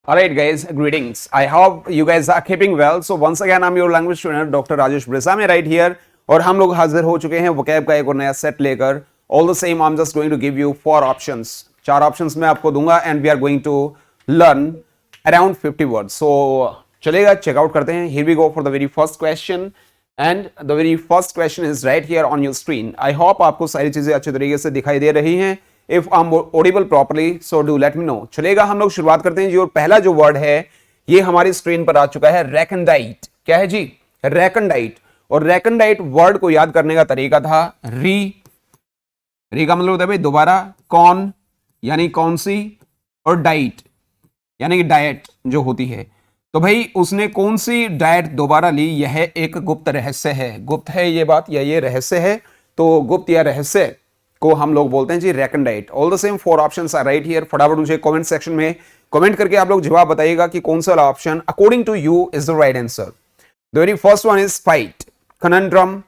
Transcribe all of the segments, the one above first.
Alright guys, greetings. I hope you guys are keeping well. So once again I'm your language trainer Dr. Rajesh Bresami right here और हम लोग हाजिर हो चुके हैं vocab का एक और नया सेट लेकर. All the same I'm just going to give you 4 options. 4 options मैं आपको दूंगा and we are going to learn around 50 words. So चलेगा, check out करते हैं. Here we go for the very first question and the very first question is right here on your screen. I hope आपको सारी चीजें अच्छे तरीके से दिखाई दे रही हैं. If I'm audible properly, so do let me know. चलेगा, हम लोग शुरुआत करते हैं जी. और पहला जो वर्ड है ये हमारी स्क्रीन पर आ चुका है, रेकनडाइट. क्या है जी? रेकनडाइट. और रेकनडाइट वर्ड को याद करने का तरीका था री का मतलब होता है भाई दोबारा, कौन यानी कौन सी, और डाइट यानी कि डाइट जो होती है. तो भाई उसने कौन सी डाइट दोबारा ली, यह एक गुप्त रहस्य है. गुप्त है ये बात या ये रहस्य है, तो गुप्त या रहस्य को हम लोग बोलते हैं जी recondite. All the same 4 options are right here. फटाफट मुझे कमेंट सेक्शन में कमेंट करके आप लोग जवाब बताइएगा कि कौन सा वाला option according to you is the right answer. The very first one is fight, conundrum,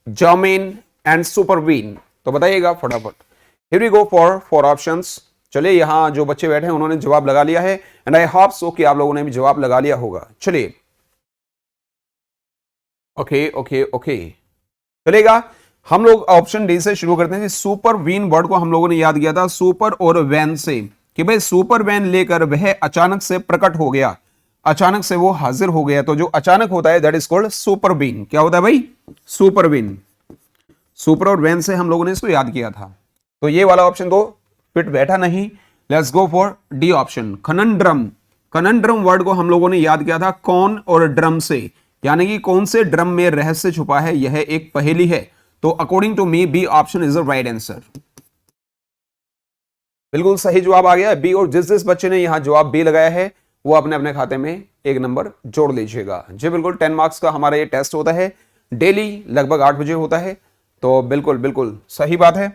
germane and supervene. तो बताइएगा फटाफट. Here we go for 4 options. चलिए, यहां जो बच्चे बैठे हैं उन्होंने जवाब लगा लिया है एंड आई होप सो कि आप लोगों ने भी जवाब लगा लिया होगा. चलिए, ओके चलेगा. हम लोग ऑप्शन डी से शुरू करते हैं. सुपर वीन वर्ड को हम लोगों ने याद किया था सुपर और वैन से, कि भाई सुपर वैन लेकर वह अचानक से प्रकट हो गया, अचानक से वो हाजिर हो गया. तो जो अचानक होता है that is called super vein. क्या होता है भाई? Super vein. सुपर और वैन से हम लोगों ने इसको याद किया था. तो ये वाला ऑप्शन तो फिट बैठा नहीं. Let's go for D option, conundrum. Conundrum word को हम लोगों ने याद किया था कौन और ड्रम से, यानी कि कौन से ड्रम में रहस्य छुपा है, यह एक पहेली है. तो according to me B option is the right answer. बिल्कुल सही जवाब आ गया बी. और जिस बच्चे ने यहां जवाब बी लगाया है वो अपने अपने खाते में 1 नंबर जोड़ लीजिएगा जी. बिल्कुल 10 मार्क्स का हमारा ये टेस्ट होता है, डेली लगभग 8 बजे होता है. तो बिल्कुल सही बात है.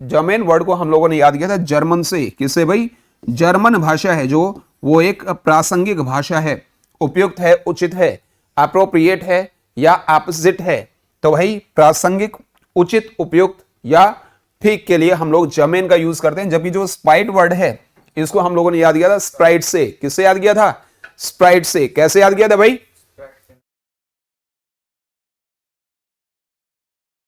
जर्मेन वर्ड को हम लोगों ने याद किया था जर्मन से. किससे भाई? जर्मन भाषा है जो, वो एक प्रासंगिक भाषा है, उपयुक्त है, उचित है, अप्रोप्रिएट है या ऑपोजिट है. तो भाई प्रासंगिक, उचित, उपयुक्त या ठीक के लिए हम लोग जर्मेन का यूज करते हैं. जबकि जो स्प्राइट वर्ड है इसको हम लोगों ने याद किया था स्प्राइट से. किससे याद किया था? स्प्राइट से. कैसे याद किया था भाई?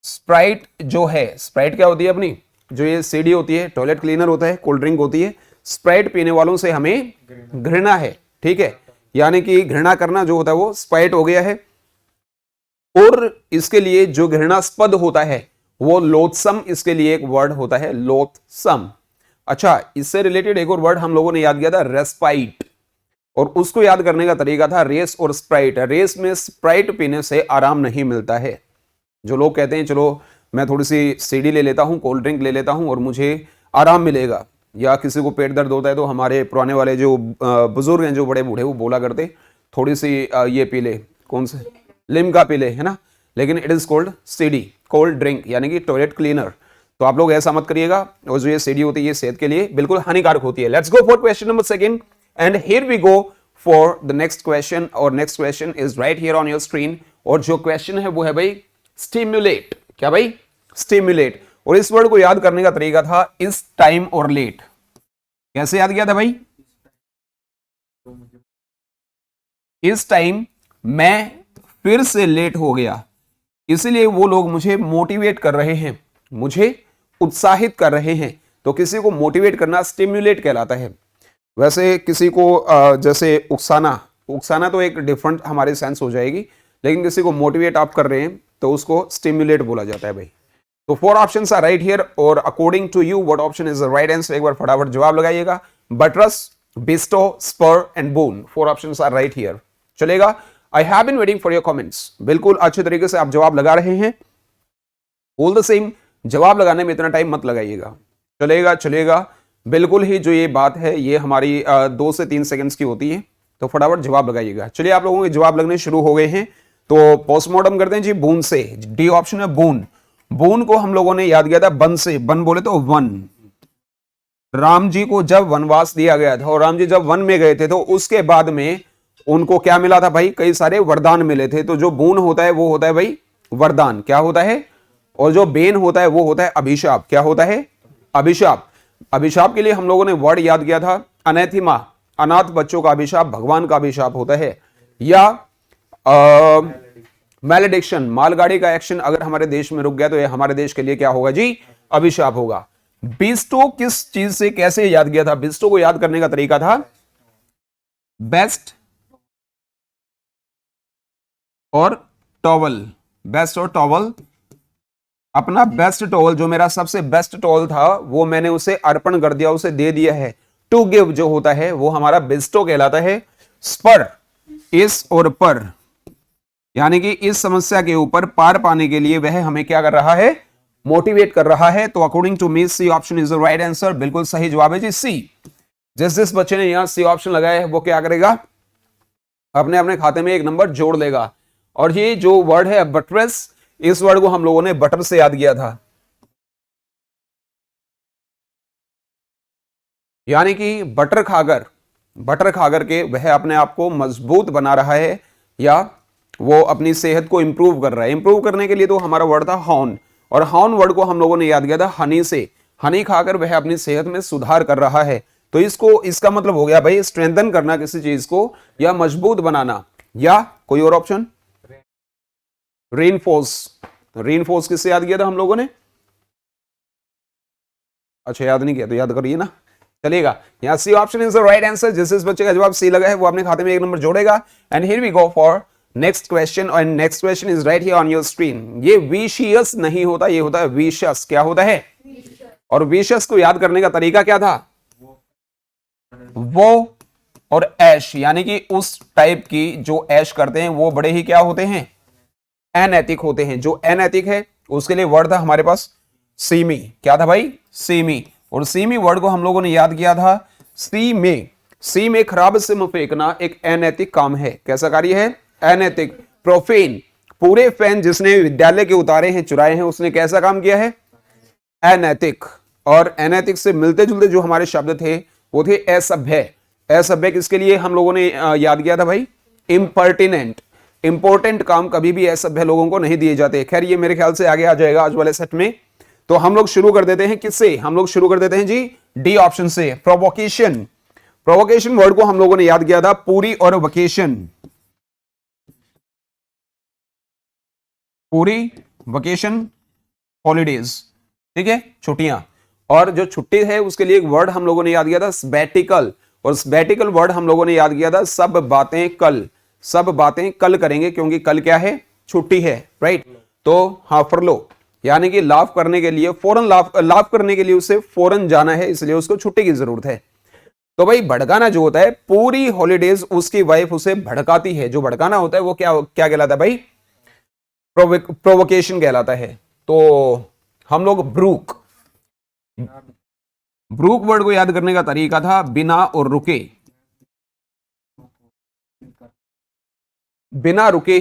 स्प्राइट जो है, स्प्राइट क्या होती है अपनी, जो ये सीडी होती है, टॉयलेट क्लीनर होता है, कोल्ड ड्रिंक होती है. स्प्राइट पीने वालों से हमें घृणा है. ठीक है, यानी कि घृणा करना जो होता है वो स्प्राइट हो गया है. और इसके लिए जो घृणास्पद होता है वो लोथसम, इसके लिए एक वर्ड होता है लोथसम. अच्छा, इससे रिलेटेड एक और वर्ड हम लोगों ने याद किया था रेस्पाइट, और उसको याद करने का तरीका था रेस और स्प्राइट. रेस में स्प्राइट पीने से आराम नहीं मिलता है. जो लोग कहते हैं चलो मैं थोड़ी सी सीडी ले लेता हूं, कोल्ड ड्रिंक ले लेता हूं और मुझे आराम मिलेगा, या किसी को पेट दर्द होता है तो हमारे पुराने वाले जो बुजुर्ग हैं, जो बड़े बूढ़े, वो बोला करते थोड़ी सी ये पी ले, कौन से, लिम्का पी ले, है ना. लेकिन it is called CD, cold drink, यानी कि टॉयलेट क्लीनर. तो आप लोग ऐसा मत करिएगा. और जो ये सीडी होती है ये सेहत के लिए बिल्कुल हानिकारक होती है. Let's go for question number 2 and here we go for the next question. और next question is right here on your screen. और जो क्वेश्चन है वो है भाई स्टिम्युलेट. क्या भाई? स्टिम्युलेट. और इस वर्ड को याद करने का तरीका था इस टाइम और लेट. कैसे याद किया था भाई? इस टाइम मैं फिर से लेट हो गया, इसलिए वो लोग मुझे मोटिवेट कर रहे हैं, मुझे उत्साहित कर रहे हैं. तो किसी को मोटिवेट करना स्टिम्युलेट कहलाता है. वैसे किसी को जैसे उकसाना तो एक डिफरेंट हमारे सेंस हो जाएगी, लेकिन किसी को मोटिवेट आप कर रहे हैं तो उसको स्टिम्युलेट बोला जाता है भाई. तो 4 ऑप्शंस आर राइट हियर. और according to you what option is the right answer? एक बार फटाफट जवाब लगाइएगा. Buttress, bistro, spur and bone. 4 options are right here. चलेगा. I have been waiting for your comments. बिल्कुल अच्छे तरीके से आप जवाब लगा रहे हैं. ऑल द सेम, जवाब लगाने में इतना टाइम मत लगाइएगा. चलेगा. बिल्कुल ही जो ये बात है ये हमारी 2 से 3 सेकंड्स की होती है. तो फटाफट जवाब लगाइएगा. चलिए, आप लोगों के जवाब लगने शुरू हो गए हैं. तो पोस्टमार्टम करते हैं जी बून से. डी ऑप्शन है बून. बून को हम लोगों ने याद किया था बन से. बन बोले तो वन. राम जी को जब वनवास दिया गया था और राम जी जब वन में गए थे तो उसके बाद में उनको क्या मिला था भाई? कई सारे वरदान मिले थे. तो जो बून होता है वो होता है भाई वरदान. क्या होता है? और जो बेन होता है वो होता है अभिशाप. क्या होता है? अभिशाप. अभिशाप के लिए हम लोगों ने वर्ड याद किया था अनैथिमा, अनाथ बच्चों का अभिशाप भगवान का अभिशाप होता है, या मैलेडिक्शन, मालगाड़ी का एक्शन अगर हमारे देश में रुक गया तो ये हमारे देश के लिए क्या होगा जी, अभिशाप होगा। बिस्टो किस चीज से कैसे याद किया था? बिस्टो को याद करने का तरीका था बेस्ट और टॉवल, बेस्ट और टॉवल। अपना बेस्ट टॉवल, जो मेरा सबसे बेस्ट टॉवल था वो मैंने उसे अर्पण कर दिया, उसे दे दिया है। टू गिव जो होता है वो हमारा बिस्टो कहलाता है। स्पर, इस और पर, यानी कि इस समस्या के ऊपर पार पाने के लिए वह हमें क्या कर रहा है, मोटिवेट कर रहा है। तो according to me C option is the right answer, बिल्कुल सही जवाब है जी सी। जिस बच्चे ने यहां सी ऑप्शन लगाया है वो क्या करेगा, अपने अपने खाते में एक नंबर जोड़ लेगा। और ये जो वर्ड है बटरेस, इस वर्ड को हम लोगों ने बटर से याद किया था, यानी कि बटर खाकर के वह अपने आप को मजबूत बना रहा है या वो अपनी सेहत को इंप्रूव कर रहा है। इंप्रूव करने के लिए तो हमारा वर्ड था हॉर्न, और हॉर्न वर्ड को हम लोगों ने याद किया था हनी से। हनी खाकर वह अपनी सेहत में सुधार कर रहा है। तो इसका मतलब हो गया भाई स्ट्रेंथन करना किसी चीज को या मजबूत बनाना। या कोई और ऑप्शन? रेनफोर्स किससे याद किया था हम लोगों ने? अच्छा याद नहीं किया तो याद करिए ना, चलेगा। यहां C option is the right answer. जिस बच्चे का जवाब सी लगा है वो अपने खाते में एक नंबर जोड़ेगा। And here we go for next question, और next question is right here on your screen. ये विशियस नहीं होता, ये होता है विशस। क्या होता है? और विशस को याद करने का तरीका क्या था? वो और ऐश, यानी कि उस टाइप की जो ऐश करते हैं वो बड़े ही क्या होते हैं, अनैतिक होते हैं। जो अनैतिक है उसके लिए वर्ड था हमारे पास सीमी। क्या था भाई? सीमी। और सीमी वर्ड को हम लोगों ने याद किया था सी में खराब सिम फेंकना एक अनैतिक काम है। कैसा कार्य है? अनैतिक। प्रोफेन, पूरे फैन जिसने विद्यालय के उतारे हैं, चुराए हैं, उसने कैसा काम किया है? अनैतिक। और अनैतिक से मिलते जुलते जो हमारे शब्द थे वो थे असभ्य। असभ्य किसके लिए हम लोगों ने याद किया था भाई? इम्पर्टिनेंट। इंपॉर्टेंट काम कभी भी असभ्य लोगों को नहीं दिए जाते। खैर ये मेरे ख्याल से आगे आ जाएगा आज वाले सेट में। तो हम लोग शुरू कर देते हैं किससे? हम लोग शुरू कर देते हैं जी डी ऑप्शन से, प्रोवोकेशन। प्रोवोकेशन वर्ड को हम लोगों ने याद किया था पूरी और वकेशन। पूरी, वकेशन, हॉलीडेज, ठीक है, छुट्टियां। और जो छुट्टी है उसके लिए एक वर्ड हम लोगों ने याद किया था सैबैटिकल। और सैबैटिकल वर्ड हम लोगों ने याद किया था सब बातें कल। सब बातें कल करेंगे क्योंकि कल क्या है? छुट्टी है, राइट। तो हाँ, फरलो, यानी कि लाभ करने के लिए फौरन लाभ करने के लिए उसे फौरन जाना है, इसलिए उसको छुट्टी की जरूरत है। तो भाई भड़काना जो होता है, पूरी हॉलीडेज उसकी वाइफ उसे भड़काती है। जो भड़काना होता है वो क्या कहलाता है भाई? प्रोवोकेशन कहलाता है। तो हम लोग ब्रूक वर्ड को याद करने का तरीका था बिना और रुके। बिना रुके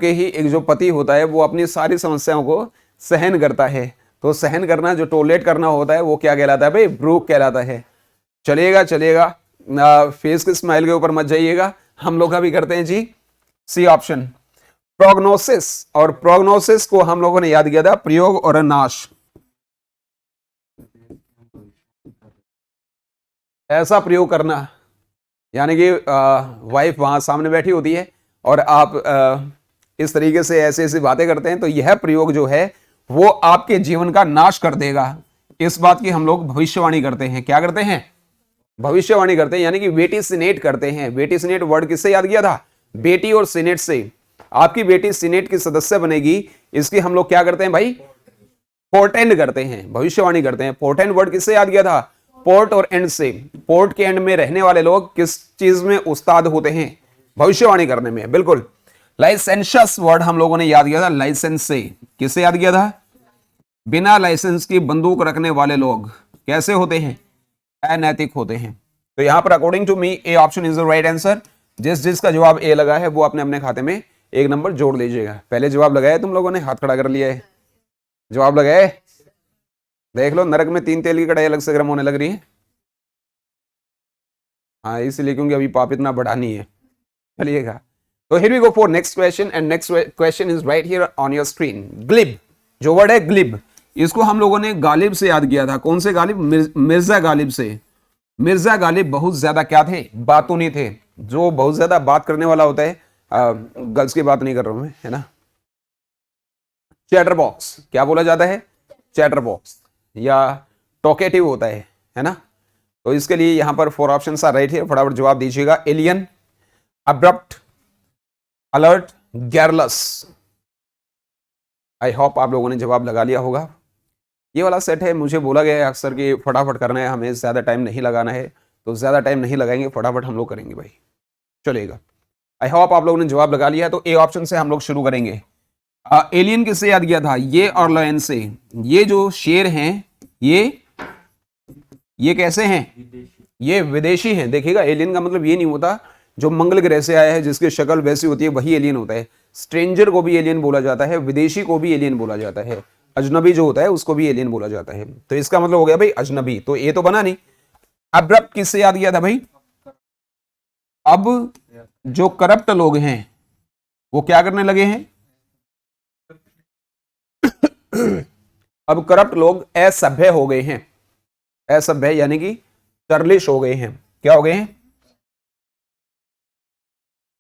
ही एक जो पति होता है वो अपनी सारी समस्याओं को सहन करता है। तो सहन करना, जो टॉलरेट करना होता है वो क्या कहलाता है भाई? ब्रूक कहलाता है। चलेगा। फेस के स्माइल के ऊपर मत जाइएगा, हम लोग का भी करते हैं जी सी ऑप्शन, प्रोग्नोसिस। और प्रोग्नोसिस को हम लोगों ने याद किया था प्रयोग और नाश। ऐसा प्रयोग करना, यानी कि वाइफ वहां सामने बैठी होती है और आप इस तरीके से ऐसी बातें करते हैं, तो यह प्रयोग जो है वो आपके जीवन का नाश कर देगा। इस बात की हम लोग भविष्यवाणी करते हैं। क्या करते हैं? भविष्यवाणी करते हैं, यानी कि वेटिसिनेट करते हैं। वेटिसिनेट वर्ड किससे याद किया था? बेटी और सीनेट से। आपकी बेटी सीनेट की सदस्य बनेगी, इसकी हम लोग क्या करते हैं भाई? पोर्टेंड करते हैं, भविष्यवाणी करते हैं। पोर्टेंड वर्ड किससे याद किया था? पोर्ट और एंड से। पोर्ट के एंड में रहने वाले लोग किस चीज में उस्ताद होते हैं? भविष्यवाणी करने में, बिल्कुल। लाइसेंशियस वर्ड हम लोगों ने याद किया था लाइसेंस से। किससे याद किया था? बिना लाइसेंस की बंदूक रखने वाले लोग कैसे होते हैं? अनैतिक होते हैं। तो यहां पर according to me A option is the right answer. जिसका जवाब ए लगा है वो अपने अपने खाते में एक नंबर जोड़ लीजिएगा। पहले जवाब लगाया तुम लोगों ने, हाथ खड़ा कर लिया है, जवाब लगाए। देख लो, नरक में 3 तेल की कढ़ाई अलग से गर्म होने लग रही है। हाँ, इसलिए क्योंकि अभी पाप इतना बढ़ा नहीं है। चलिएगा, तो here we go for next question, and next question is right here on your screen. Glib, जो वर्ड है ग्लिब, इसको हम लोगों ने गालिब से याद किया था। कौन से गालिब? मिर्जा गालिब से। मिर्जा गालिब बहुत ज्यादा क्या थे? बातूनी थे। जो बहुत ज्यादा बात करने वाला होता है, गर्ल्स की बात नहीं कर रहा हूं मैं, है ना। चैटर बॉक्स क्या बोला जाता है? चैटर बॉक्स या टॉकेटिव होता है ना। तो इसके लिए यहां पर 4 ऑप्शन आर राइट है, फटाफट जवाब दीजिएगा। Alien, abrupt, alert, garrulous. I hope आप लोगों ने जवाब लगा लिया होगा। ये वाला सेट है, मुझे बोला गया है अक्सर कि फटाफट करना है, हमें ज्यादा टाइम नहीं लगाना है, तो ज्यादा टाइम नहीं लगाएंगे, फटाफट हम लोग करेंगे भाई, चलेगा। आई होप आप लोगों ने जवाब लगा लिया। तो ए ऑप्शन से हम लोग शुरू करेंगे। एलियन किससे याद किया था? ये और लायन से। ये जो शेर हैं ये कैसे हैं? ये विदेशी हैं। देखिएगा, एलियन का मतलब ये नहीं होता जो मंगल ग्रह से आया है, जिसकी शक्ल वैसी होती है वही एलियन होता है। स्ट्रेंजर को भी एलियन बोला जाता है, विदेशी को भी एलियन बोला जाता है, अजनबी जो होता है उसको भी एलियन बोला जाता है। तो इसका मतलब हो गया भाई अजनबी, तो ये तो बना नहीं। अब्रप्ट किससे याद किया था भाई? अब जो करप्ट लोग हैं वो क्या करने लगे हैं? अब करप्ट लोग असभ्य हो गए हैं। असभ्य यानी कि चर्लिश हो गए हैं। क्या हो गए हैं?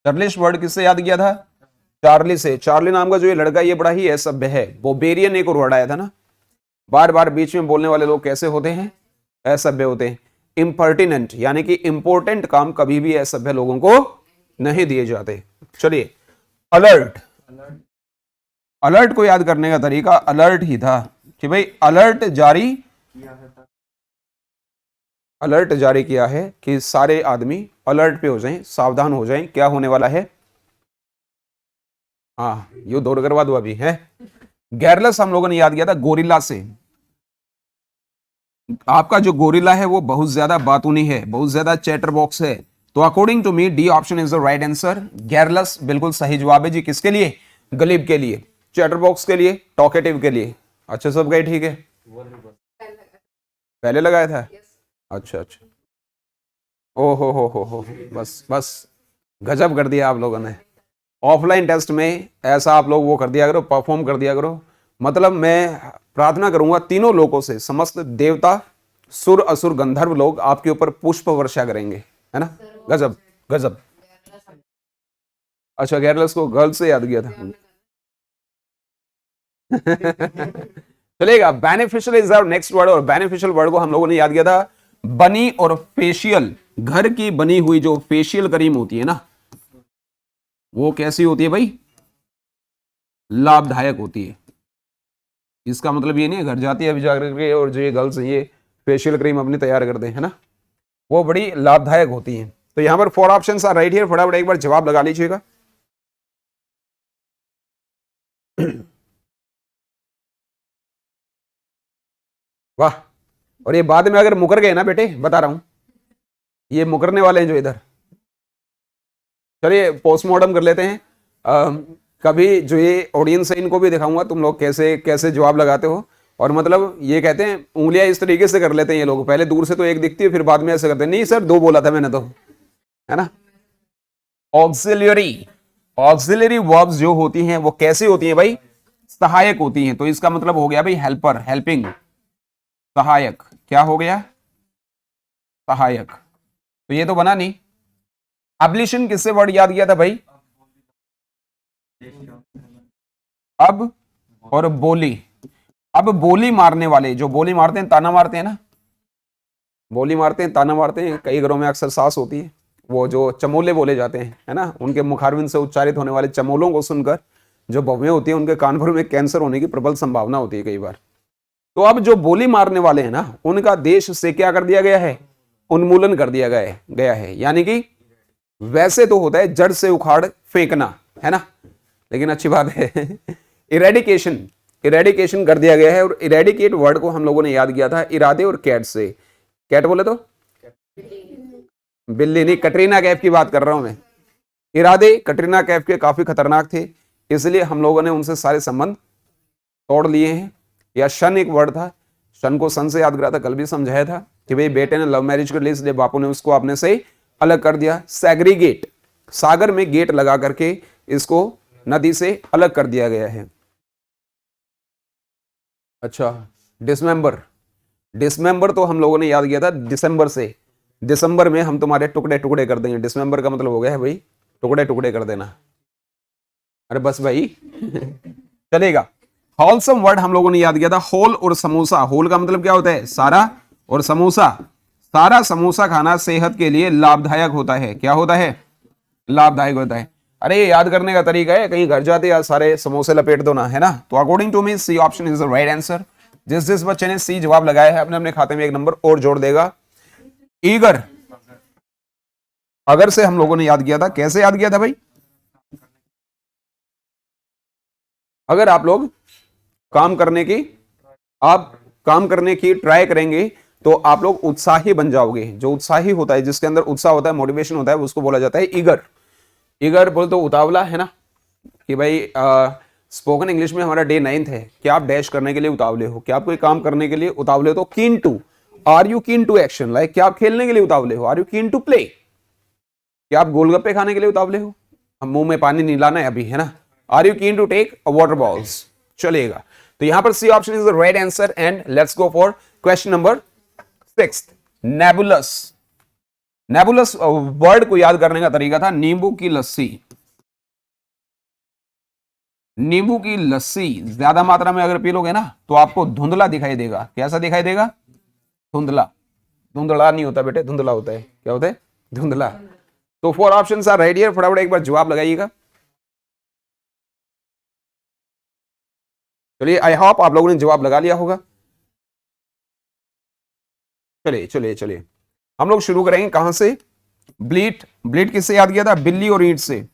चर्लिश वर्ड किससे याद किया था? चार्ली से। चार्ली नाम का जो ये लड़का, ये बड़ा ही असभ्य है। बोबेरियन एक और वर्ड आया था ना। बार बार बीच में बोलने वाले लोग कैसे होते हैं? असभ्य होते हैं। इंपर्टिनेंट यानी कि इंपॉर्टेंट काम कभी भी असभ्य लोगों को नहीं दिए जाते। चलिए, अलर्ट। अलर्ट को याद करने का तरीका अलर्ट ही था कि भाई अलर्ट जारी किया है कि सारे आदमी अलर्ट पे हो जाएं, सावधान हो जाएं, क्या होने वाला है। हाँ, युद्ध और करवा दो अभी है। गैरलस हम लोगों ने याद किया था गोरिल्ला से। आपका जो गोरिल्ला है वो बहुत ज्यादा बातूनी है, बहुत ज्यादा चैटर बॉक्स है। तो according to me D option is the right answer. Garrulous बिल्कुल सही जवाब है जी। किसके लिए? गलीब के लिए, चैटर बॉक्स के लिए, टॉकेटिव के लिए। अच्छा, सब गए ठीक है। पहले लगाया था? अच्छा अच्छा। ओ हो, बस गजब कर दिया आप लोगों ने। ऑफलाइन टेस्ट में ऐसा आप लोग वो कर दिया करो, परफॉर्म कर दिया करो। मतलब मैं प्रार्थना करूंगा तीनों लोगों से, समस्त देवता, सुर, असुर, गंधर्व लोग आपके ऊपर पुष्प वर्षा करेंगे, है ना। गजब गजब। अच्छा, गैरलस को गर्ल्स से याद किया था। चलेगा। Beneficial is our next word, और बेनिफिशियल वर्ड को हम लोगों ने याद किया था बनी और फेशियल। घर की बनी हुई जो फेशियल क्रीम होती है ना, वो कैसी होती है भाई? लाभदायक होती है। इसका मतलब ये नहीं है घर जाती है अभी जाकर के और जो ये गर्ल्स ये फेशियल क्रीम अपनी तैयार करते हैं ना, वो बड़ी लाभदायक होती है। तो यहां पर 4 ऑप्शंस आर राइट हियर, फटाफट एक बार जवाब लगा लीजिएगा। वाह। और ये बाद में अगर मुकर गए ना बेटे, बता रहा हूं, ये मुकरने वाले हैं जो इधर। चलिए पोस्टमार्टम कर लेते हैं। कभी जो ये ऑडियंस है इनको भी दिखाऊंगा तुम लोग कैसे कैसे जवाब लगाते हो। और मतलब ये कहते हैं उंगलियां इस तरीके से कर लेते हैं ये लोग, पहले दूर से तो एक दिखती है फिर बाद में ऐसे करते हैं। नहीं सर, 2 बोला था मैंने तो, है ना। ऑक्सिलरी वर्ब्स जो होती हैं वो कैसी होती हैं भाई? सहायक होती हैं। तो इसका मतलब हो गया भाई हेल्पर, हेल्पिंग, सहायक। क्या हो गया? सहायक। तो ये तो बना नहीं। एब्लिशन किससे वर्ड याद किया था भाई? अब और बोली। अब बोली मारने वाले, जो बोली मारते हैं, ताना मारते हैं ना, बोली मारते हैं, ताना मारते हैं, कई घरों में अक्सर सास होती है, वो जो चमोले बोले जाते हैं, है ना, उनके मुखारविंद से उच्चारित होने वाले चमोलों को सुनकर जो बहवें होती है उनके कानपुर में कैंसर होने की प्रबल संभावना होती है कई बार। तो अब जो बोली मारने वाले हैं ना, उनका देश से क्या कर दिया गया है? उन्मूलन कर दिया गया है। यानी कि वैसे तो होता है जड़ से उखाड़ फेंकना, है ना, लेकिन अच्छी बात है इरेडिकेशन कर दिया गया है। और इरेडिकेट वर्ड को हम लोगों ने याद किया था इरादे और कैट से। कैट बोले तो बिल्ली नहीं, कटरीना कैफ की बात कर रहा हूं मैं। इरादे कटरीना कैफ के काफी खतरनाक थे, इसलिए हम लोगों ने उनसे सारे संबंध तोड़ लिए हैं। या शन एक वर्ड था, शन को सन से याद करा था, कल भी समझाया था कि भाई बेटे ने लव मैरिज कर ली इसलिए बापू ने उसको अपने से अलग कर दिया। सैग्रीगेट, सागर में गेट लगा करके इसको नदी से अलग कर दिया गया है। अच्छा, डिसमेंबर, डिसमेंबर तो हम लोगों ने याद किया था दिसंबर से। दिसंबर में हम तुम्हारे टुकड़े टुकड़े कर देंगे, डिसमेंबर का मतलब हो गया है भाई टुकड़े टुकड़े कर देना। अरे बस भाई चलेगा। होलसम वर्ड हम लोगों ने याद किया था होल और समोसा। होल का मतलब क्या होता है? सारा, और समोसा, सारा समोसा खाना सेहत के लिए लाभदायक होता है। क्या होता है? लाभदायक होता है। अरे ये याद करने का तरीका है, कहीं घर जाते यार सारे समोसे लपेट दो ना, है ना। तो according to me C option is the right answer. जिस जिस बच्चे ने सी जवाब लगाया है अपने अपने खाते में एक नंबर और जोड़ देगा। ईगर, अगर से हम लोगों ने याद किया था। कैसे याद किया था भाई? अगर आप लोग काम करने की ट्राई करेंगे तो आप लोग उत्साही बन जाओगे। जो उत्साही होता है, जिसके अंदर उत्साह होता है, मोटिवेशन होता है, उसको बोला जाता है ईगर। ईगर बोल तो उतावला, है ना, कि भाई स्पोकन इंग्लिश में हमारा डे 9 है। क्या आप डैश करने के लिए उतावले हो? क्या आप कोई काम करने के लिए उतावले हो? तो keen to, are you keen to action, like क्या आप खेलने के लिए उतावले हो? Are you keen to play? क्या आप गोलगप्पे खाने के लिए उतावले हो? हम मुंह में पानी नहीं लाना है अभी, है ना। Are you keen to take water balls? चलेगा। तो यहां पर C option is the right answer. And let's go for question number 6, nebulous. Nebulous word को याद करने का तरीका था नींबू की लस्सी। नींबू की लस्सी ज्यादा मात्रा में अगर पी लोगे ना तो आपको धुंधला दिखाई देगा। कैसा दिखाई देगा? धुंधला। धुंधला नहीं होता बेटे, धुंधला होता है। क्या होता है? धुंधला। तो 4 ऑप्शंस आर राइट हियर। फटाफट एक बार जवाब लगाइएगा। चलिए, आई होप आप लोगों ने जवाब लगा लिया होगा। चलिए चलिए चलिए, हम लोग शुरू करेंगे कहां से? ब्लीट। ब्लीट किससे याद किया था? बिल्ली और ईंट से।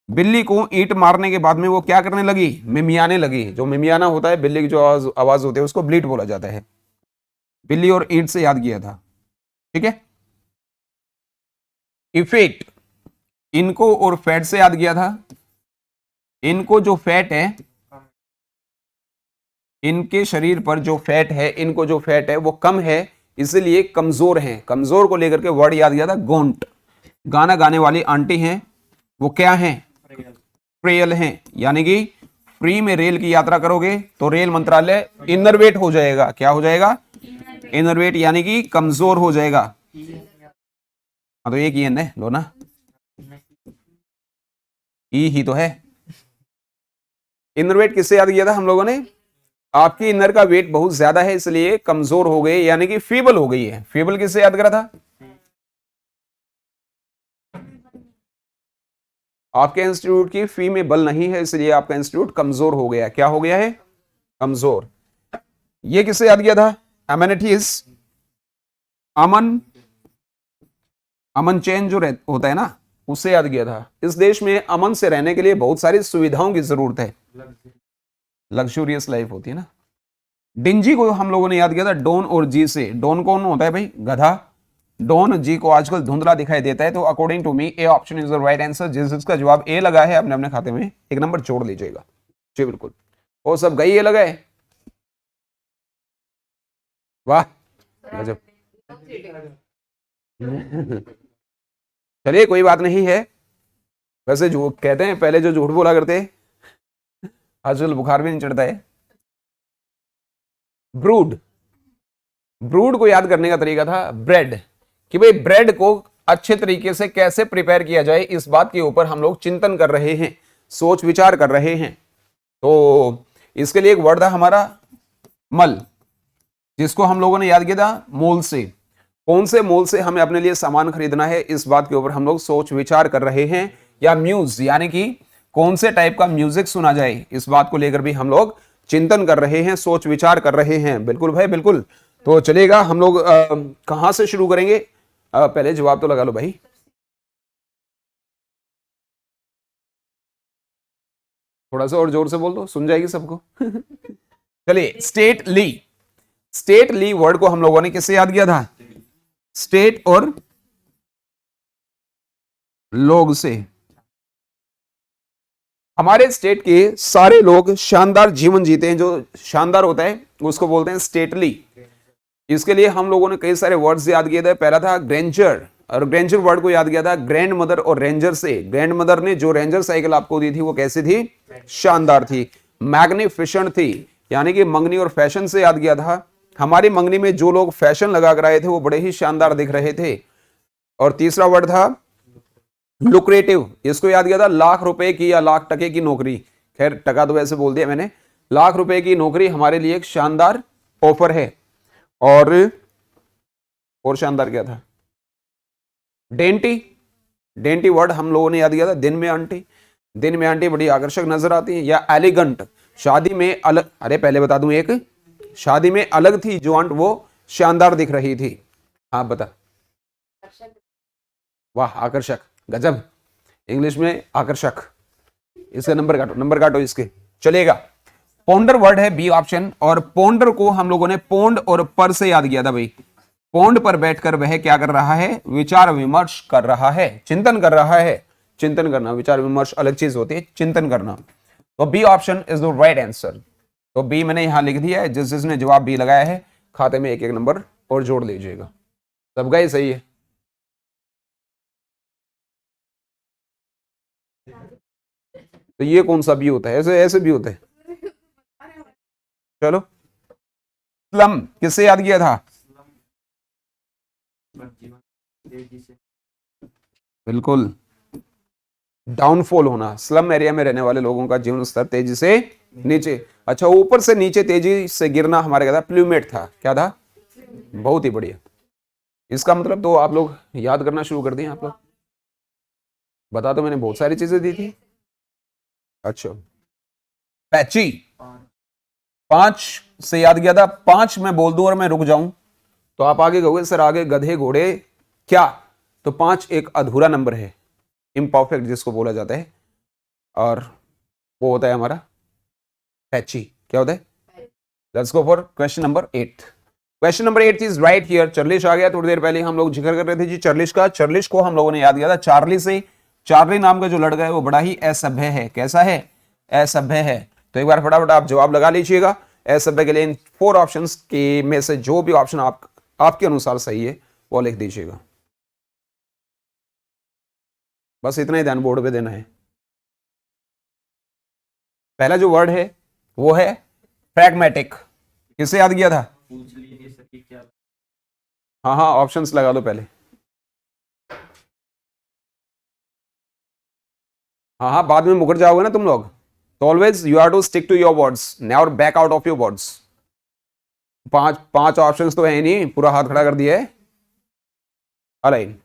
बिल्ली को ईंट मारने के बाद में वो क्या करने लगी? मिमियाने लगी। जो मिमियाना होता है, बिल्ली की जो आवाज होती है, उसको ब्लीट बोला जाता है। बिल्ली और ईंट से याद किया था, ठीक है। इफेक्ट, इनको और फैट से याद किया था। इनको जो फैट है, इनके शरीर पर जो फैट है, इनको जो फैट है वो कम है, इसलिए कमजोर हैं। कमजोर को लेकर के वर्ड याद किया था गोंट। गाना गाने वाली आंटी हैं, वो क्या हैं? फ्रेयल हैं। यानी कि फ्री में रेल की यात्रा करोगे तो रेल मंत्रालय इनरवेट हो जाएगा। क्या हो जाएगा? इनरवेट, यानी कि कमजोर हो जाएगा। हाँ तो एक ही है लो ना, ई ही तो है। इनरवेट किससे याद किया था हम लोगों ने? आपकी इनर का वेट बहुत ज्यादा है इसलिए कमजोर हो गए, यानी कि फीबल हो गई है। फीबल किससे याद करा था? आपके इंस्टीट्यूट की फी में बल नहीं है इसलिए आपका इंस्टीट्यूट कमजोर हो गया। क्या हो गया है? कमजोर। ये किससे याद किया था? अमेनिटीज। अमन, अमन चैन जो होता है ना, उससे याद किया था। इस देश में अमन से रहने के लिए बहुत सारी सुविधाओं की जरूरत है। लग्जूरियस लाइफ होती है ना। डिंजी को हम लोगों ने याद किया था डॉन और जी से। डॉन कौन होता है भाई? गधा। डॉन जी को आजकल धुंधला दिखाई देता है। तो according to me A option is the right answer. जिसका जवाब ए लगा है अपने अपने खाते में एक नंबर जोड़ लीजिएगा। जी बिल्कुल। वो सब गई ये लगाए। वाह गजब। चलिए कोई बात नहीं है। वैसे जो कहते हैं पहले जो झूठ बोला करते आजकल बुखार भी नहीं चढ़ता है। ब्रूड। ब्रूड को याद करने का तरीका था ब्रेड। कि भाई ब्रेड को अच्छे तरीके से कैसे प्रिपेयर किया जाए, इस बात के ऊपर हम लोग चिंतन कर रहे हैं, सोच विचार कर रहे हैं। तो इसके लिए एक वर्ड था हमारा मल, जिसको हम लोगों ने याद किया था मोल से। कौन से मोल से हमें अपने लिए सामान खरीदना है, इस बात के ऊपर हम लोग सोच विचार कर रहे हैं। या म्यूज, यानी कि कौन से टाइप का म्यूजिक सुना जाए, इस बात को लेकर भी हम लोग चिंतन कर रहे हैं, सोच विचार कर रहे हैं। बिल्कुल भाई बिल्कुल। तो चलेगा, हम लोग कहां से शुरू करेंगे? पहले जवाब तो लगा लो भाई। थोड़ा सा और जोर से बोल दो, सुन जाएगी सबको। चलिए, स्टेट ली। स्टेट ली वर्ड को हम लोगों ने किससे याद किया था? स्टेट और लोग से। हमारे स्टेट के सारे लोग शानदार जीवन जीते हैं। जो शानदार होता है उसको बोलते हैं स्टेटली। इसके लिए हम लोगों ने कई सारे वर्ड्स याद किए थे। पहला था ग्रेंजर, और ग्रेंजर वर्ड को याद किया था ग्रैंड मदर और रेंजर से। ग्रैंड मदर ने जो रेंजर साइकिल आपको दी थी वो कैसी थी? शानदार थी, मैग्निफिसेंट थी। यानी कि मंगनी और फैशन से याद किया था। हमारी मंगनी में जो लोग फैशन लगा कर आए थे वो बड़े ही शानदार दिख रहे थे। और तीसरा वर्ड था लुक्रेटिव, इसको याद किया था लाख रुपए की या लाख टके की नौकरी। खैर टका तो वैसे बोल दिया मैंने, लाख रुपए की नौकरी हमारे लिए एक शानदार ऑफर है। और शानदार क्या था, डेंटी। डेंटी वर्ड हम लोगों ने याद किया था दिन में आंटी। दिन में आंटी बड़ी आकर्षक नजर आती है। या एलिगेंट, शादी में अलग, अरे पहले बता दूं, एक शादी में अलग थी जो आंट, वो शानदार दिख रही थी। हाँ बता। वाह आकर्षक, गजब, इंग्लिश में आकर्षक। इसका नंबर काटो, नंबर काटो इसके, चलेगा। पोंडर वर्ड है बी ऑप्शन, और पोंडर को हम लोगों ने पोंड और पर से याद किया था भाई। पोंड पर बैठकर वह क्या कर रहा है, विचार विमर्श कर रहा है, चिंतन कर रहा है। चिंतन करना, विचार विमर्श अलग चीज होती है, चिंतन करना। तो B option is the right answer. तो बी मैंने यहां लिख दिया है, जिसने जवाब बी लगाया है खाते में एक एक नंबर और जोड़ लीजिएगा। सबका ही सही है। तो ये कौन सा बी होता है, ऐसे ऐसे भी होता है। चलो, स्लम किससे याद किया था, बिल्कुल डाउनफॉल होना, स्लम एरिया में रहने वाले लोगों का जीवन स्तर तेजी से नीचे। अच्छा, ऊपर से नीचे तेजी से गिरना हमारे क्या था, प्लूमेट था। क्या था, बहुत ही बढ़िया। इसका मतलब तो आप लोग याद करना शुरू कर दिए। आप लोग बता दो, मैंने बहुत सारी चीजें दी थी। अच्छा, पैची 5 से याद किया था। 5 मैं बोल दूं और मैं रुक जाऊं तो आप आगे कहोगे सर आगे गधे घोड़े क्या। तो 5 एक अधूरा नंबर है, इम्परफेक्ट जिसको बोला जाता है, और वो होता है हमारा पैची। क्या होता है, let's go for question number 8। Question number 8 is right here. Churlish आ गया। थोड़ी देर पहले हम लोग जिक्र कर रहे थे जी चर्लिश का। चर्लिश को हम लोगों ने याद किया था चार्ली से। चार्ली नाम का जो लड़का है वो बड़ा ही असभ्य है। कैसा है, असभ्य है। तो एक बार फटाफट आप जवाब लगा लीजिएगा। असभ्य के लिए इन 4 ऑप्शंस के में से जो भी ऑप्शन आपके अनुसार सही है वो लिख दीजिएगा। बस इतना ही ध्यान बोर्ड पे देना है। पहला जो वर्ड है वो है प्रैग्मेटिक। किससे याद किया था, हाँ हाँ ऑप्शंस लगा दो पहले। हाँ हाँ बाद में मुकर जाओगे ना तुम लोग। तो always you are to stick to your words, never back out of your words. 5 options तो है नहीं, पूरा हाथ खड़ा कर दिया है। अलाइन,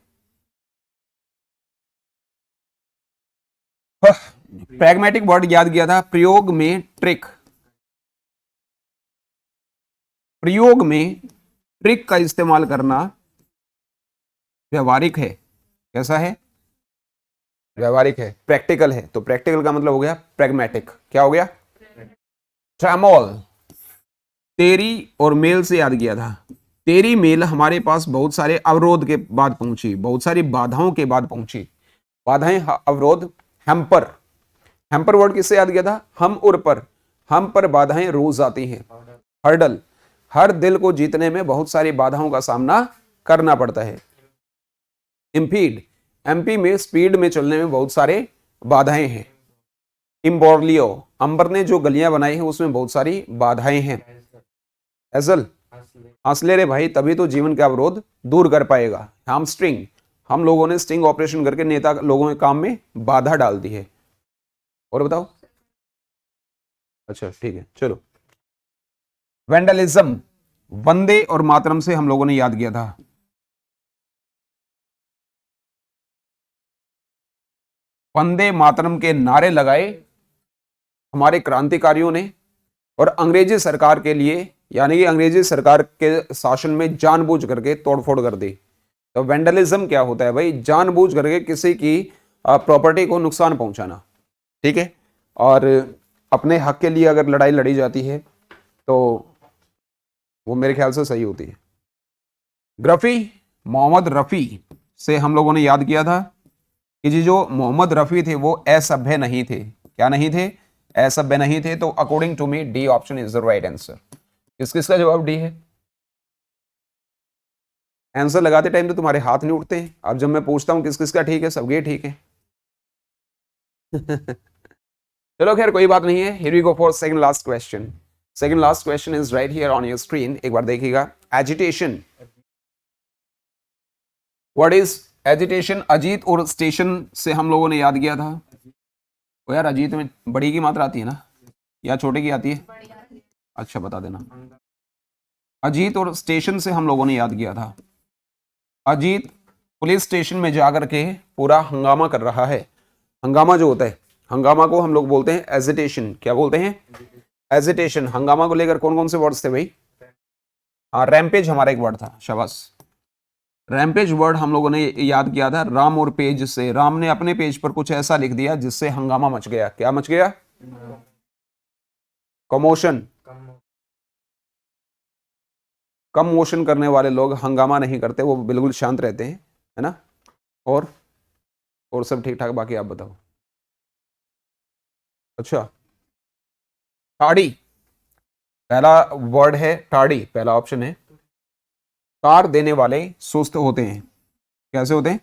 प्रैग्मेटिक वर्ड याद किया था। प्रयोग में ट्रिक, प्रयोग में ट्रिक का इस्तेमाल करना व्यवहारिक है। कैसा है, व्यवहारिक है, प्रैक्टिकल है। तो प्रैक्टिकल का मतलब हो गया प्रैग्मेटिक। क्या हो गया, ट्रेमोल। तेरी और मेल से याद किया था। तेरी मेल हमारे पास बहुत सारे अवरोध के बाद पहुंची, बहुत सारी बाधाओं के बाद पहुंची। बाधाएं, अवरोध, हैम्पर। हैम्पर वर्ड किससे याद किया था, हम और पर। हम पर बाधाएं रोज आती हैं। हर्डल, हर दिल को जीतने में बहुत सारी बाधाओं का सामना करना पड़ता है। इम्पीड, एमपी में स्पीड में चलने में बहुत सारे बाधाएं हैं। इम्बोर्लियो, अंबर ने जो गलियां बनाई हैं उसमें बहुत सारी बाधाएं हैं। एजल, हंस ले रे भाई तभी तो जीवन का अवरोध दूर कर पाएगा। हैमस्ट्रिंग, हम लोगों ने स्टिंग ऑपरेशन करके नेता लोगों के काम में बाधा डाल दी है। और बताओ, अच्छा ठीक है चलो। वेंडलिज्म, वंदे और मातरम से हम लोगों ने याद किया था। वंदे मातरम के नारे लगाए हमारे क्रांतिकारियों ने, और अंग्रेजी सरकार के लिए, यानी कि अंग्रेजी सरकार के शासन में जानबूझ करके तोड़फोड़ कर दी। तो वेंडलिज्म क्या होता है भाई, जानबूझ करके किसी की प्रॉपर्टी को नुकसान पहुंचाना। ठीक है, और अपने हक के लिए अगर लड़ाई लड़ी जाती है तो वो मेरे ख्याल से सही होती है। ग्रफी, मोहम्मद रफी से हम लोगों ने याद किया था कि जी जो मोहम्मद रफी थे वो असभ्य नहीं थे। क्या नहीं थे, असभ्य नहीं थे। तो according to me D option is the right answer. किस किस का जवाब डी है। आंसर लगाते टाइम तो तुम्हारे हाथ नहीं उठते हैं। अब जब मैं पूछता हूं किस किस का ठीक है, सबके ठीक है। चलो खैर कोई बात नहीं है। Here we go for second last question. Second last question is right here on your screen, एक बार देखिएगा। Agitation, what is agitation? Ajit और स्टेशन से हम लोगों ने याद किया था। ओ यार, अजीत में बड़ी की मात्रा आती है ना या छोटे की आती है? अच्छा बता देना। अजीत और स्टेशन से हम लोगों ने याद किया था। अजीत पुलिस स्टेशन में जाकर के पूरा हंगामा कर रहा है। हंगामा जो होता है, हंगामा को हम लोग बोलते हैं एजिटेशन। क्या बोलते हैं? एजिटेशन। हंगामा को लेकर कौन कौन से वर्ड्स थे भाई? हाँ, रैम्पेज हमारा एक वर्ड था, शाबाश। रैम्पेज वर्ड हम लोगों ने याद किया था राम और पेज से। राम ने अपने पेज पर कुछ ऐसा लिख दिया जिससे हंगामा मच गया। क्या मच गया? कमोशन। कम मोशन करने वाले लोग हंगामा नहीं करते, वो बिल्कुल शांत रहते हैं, है ना। और सब ठीक ठाक, बाकी आप बताओ। अच्छा, टाड़ी पहला वर्ड है। टाड़ी पहला ऑप्शन है। तार देने वाले सुस्त होते हैं। कैसे होते हैं?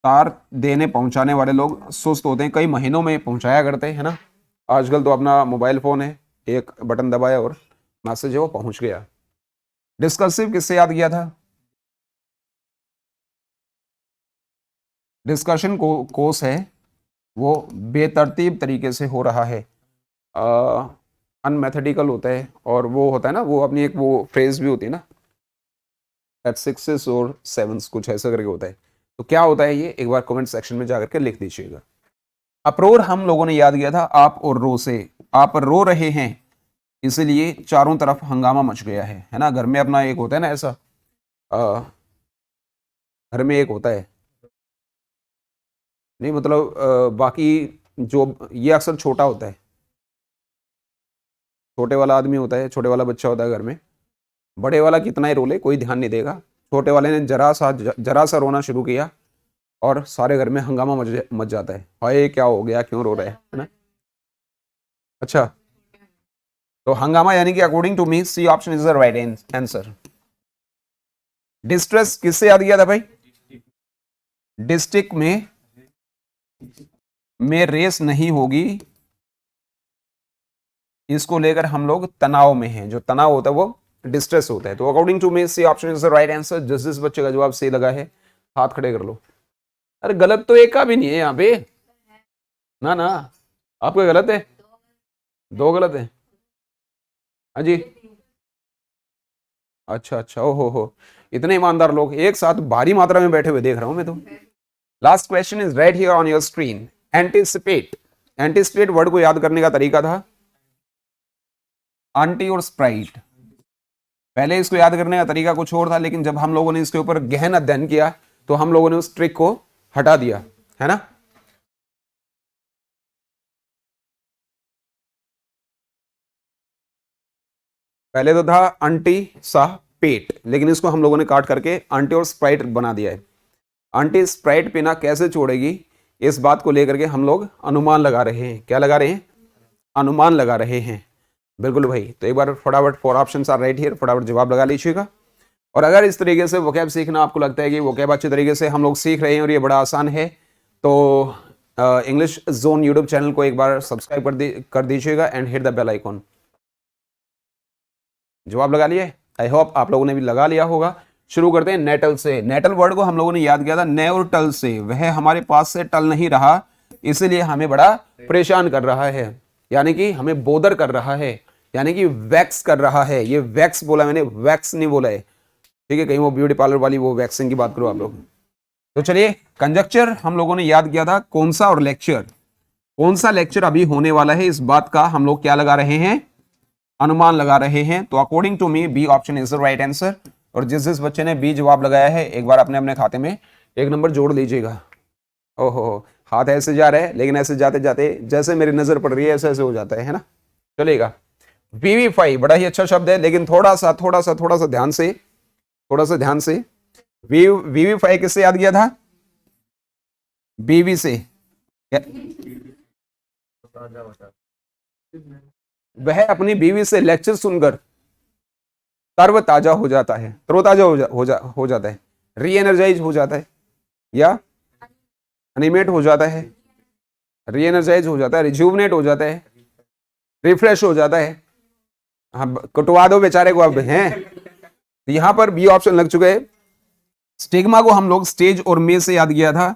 तार देने पहुंचाने वाले लोग सुस्त होते हैं, कई महीनों में पहुंचाया करते हैं, है ना। आजकल तो अपना मोबाइल फोन है, एक बटन दबाया और मैसेज है वो पहुंच गया। डिस्कर्सिव किससे याद किया था? डिस्कशन को कोर्स है, वो बेतरतीब तरीके से हो रहा है, अनमेथडिकल होता है, और वो होता है ना, वो अपनी एक वो फ्रेज भी होती है ना, एट सिक्सेस और सेवंस, कुछ ऐसा करके होता है। तो क्या होता है ये, एक बार कमेंट सेक्शन में जाकर के लिख दीजिएगा। अप्रोर हम लोगों ने याद किया था आप और रो से। आप रो रहे हैं इसलिए चारों तरफ हंगामा मच गया है ना। घर में अपना एक होता है ना ऐसा, घर में एक होता है, नहीं मतलब बाकी जो ये अक्सर छोटा होता है, छोटे वाला आदमी होता है, छोटे वाला बच्चा होता है घर में। बड़े वाला कितना ही रोले कोई ध्यान नहीं देगा, छोटे वाले ने जरा सा रोना शुरू किया और सारे घर में हंगामा मच जाता है। हाय क्या हो गया, क्यों रो रहे हैं, है ना। अच्छा, तो हंगामा यानी कि according to me C option is the right answer. Distress किससे याद किया था भाई? डिस्ट्रिक्ट में रेस नहीं होगी, इसको लेकर हम लोग तनाव में हैं। जो तनाव होता है वो डिस्ट्रेस होता है। तो according to me C option is the right answer. जिस बच्चे का जवाब सही लगा है हाथ खड़े कर लो। अरे गलत तो एक का भी नहीं है यहाँ पे, ना ना, आपका गलत है, दो गलत है। हाँ जी, अच्छा अच्छा, हो इतने ईमानदार लोग एक साथ भारी मात्रा में बैठे हुए देख रहा हूं मैं तो। Last question is right here on your screen. Anticipate. Anticipate word को याद करने का तरीका था आंटी और स्प्राइट। पहले इसको याद करने का तरीका कुछ और था, लेकिन जब हम लोगों ने इसके ऊपर गहन अध्ययन किया तो हम लोगों ने उस ट्रिक को हटा दिया, है ना। पहले तो था आंटी सा पेट, लेकिन इसको हम लोगों ने काट करके आंटी और स्प्राइट बना दिया है। आंटी स्प्राइट पीना कैसे छोड़ेगी, इस बात को लेकर के हम लोग अनुमान लगा रहे हैं। क्या लगा रहे हैं? अनुमान लगा रहे हैं। बिल्कुल भाई, तो एक बार फटाफट 4 ऑप्शंस आर राइट हियर, फटाफट जवाब लगा लीजिएगा। और अगर इस तरीके से वोकैब सीखना आपको लगता है कि वोकैब अच्छे तरीके से हम लोग सीख रहे हैं और ये बड़ा आसान है, तो इंग्लिश जोन यूट्यूब चैनल को एक बार सब्सक्राइब कर दीजिएगा and hit the bell icon. जवाब लगा लिए? आई होप आप लोगों ने भी लगा लिया होगा। शुरू करते हैं नेटल से। नेटल वर्ड को हम लोगों ने याद किया था ने और टल से। वह हमारे पास से टल नहीं रहा, इसलिए हमें बड़ा परेशान कर रहा है, यानी कि हमें बोदर कर रहा है, यानी कि वैक्स कर रहा है। ये वैक्स बोला मैंने, वैक्स नहीं बोला है, ठीक है। कहीं वो ब्यूटी पार्लर वाली वो वैक्सिंग की बात करो आप लोग। तो चलिए, कंजक्चर हम लोगों ने याद किया था कौन सा, और लेक्चर कौन सा लेक्चर अभी होने वाला है, इस बात का हम लोग क्या लगा रहे हैं, अनुमान लगा रहे हैं। तो according to me B option is the right answer. और जिस बच्चे ने बी जवाब लगाया है एक बार अपने अपने खाते में 1 नंबर जोड़ लीजिएगा। ओहो, हाथ ऐसे जा रहे हैं, लेकिन ऐसे जाते जाते जैसे मेरी नजर पड़ रही है ऐसे ऐसे हो जाता है ना। चलेगा। वीवीफाई बड़ा ही अच्छा शब्द है, लेकिन थोड़ा सा ध्यान से वीवीफाई किससे याद किया था? बीवी से। वह अपनी बीवी से लेक्चर सुनकर तरोताजा हो जाता है, हो जाता है, री एनर्जाइज हो जाता है, या एनिमेट हो जाता है, री एनर्जाइज हो जाता है, रिज्यूवनेट हो जाता है, रिफ्रेश हो जाता है। हाँ, कटवा दो बेचारे को अब हैं। यहां पर बी ऑप्शन लग चुका है। स्टिग्मा को हम लोग स्टेज और में से याद किया था।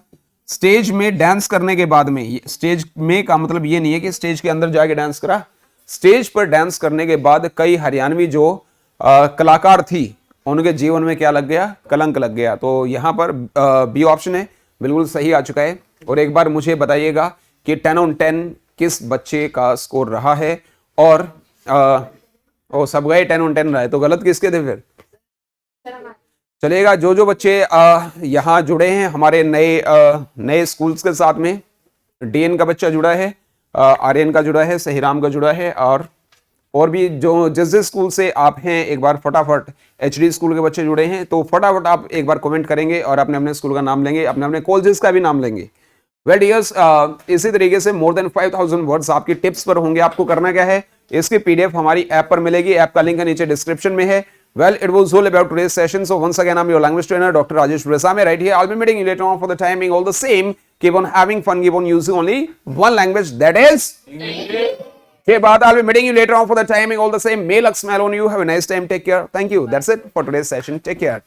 स्टेज में डांस करने के बाद में, स्टेज में का मतलब ये नहीं है कि स्टेज के अंदर जाके डांस करा, स्टेज पर डांस करने के बाद कई हरियाणवी जो कलाकार थी उनके जीवन में क्या लग गया, कलंक लग गया। तो यहां पर बी ऑप्शन है, बिल्कुल सही आ चुका है। और एक बार मुझे बताइएगा कि 10 on 10 किस बच्चे का स्कोर रहा है। और सब गए 10 on 10 रहा है, तो गलत किसके थे फिर? चलेगा, जो बच्चे यहाँ जुड़े हैं हमारे नए स्कूल्स के साथ में, डीएन का बच्चा जुड़ा है, आर्यन का जुड़ा है, सहीराम का जुड़ा है, और भी जो जिस स्कूल से आप हैं, एक बार फटाफट एचडी स्कूल के बच्चे जुड़े हैं तो फटाफट आप एक बार कमेंट करेंगे और अपने अपने स्कूल का नाम लेंगे, अपने अपने कॉलेजेस का भी नाम लेंगे। वेल डियर्स, इसी तरीके से मोर देन 5000 वर्ड्स आपकी टिप्स पर होंगे। आपको करना क्या है, इसकी पीडीएफ हमारी ऐप पर मिलेगी, ऐप का लिंक नीचे डिस्क्रिप्शन में है। Well, it was all about today's session. So once again, I'm your language trainer, Dr. Rajesh Bresame, right here. I'll be meeting you later on. For the timing, all the same. Keep on having fun. Keep on using only one language, that is English. Okay, but I'll be meeting you later on. For the timing, all the same. May luck smile on you. Have a nice time. Take care. Thank you. That's it for today's session. Take care.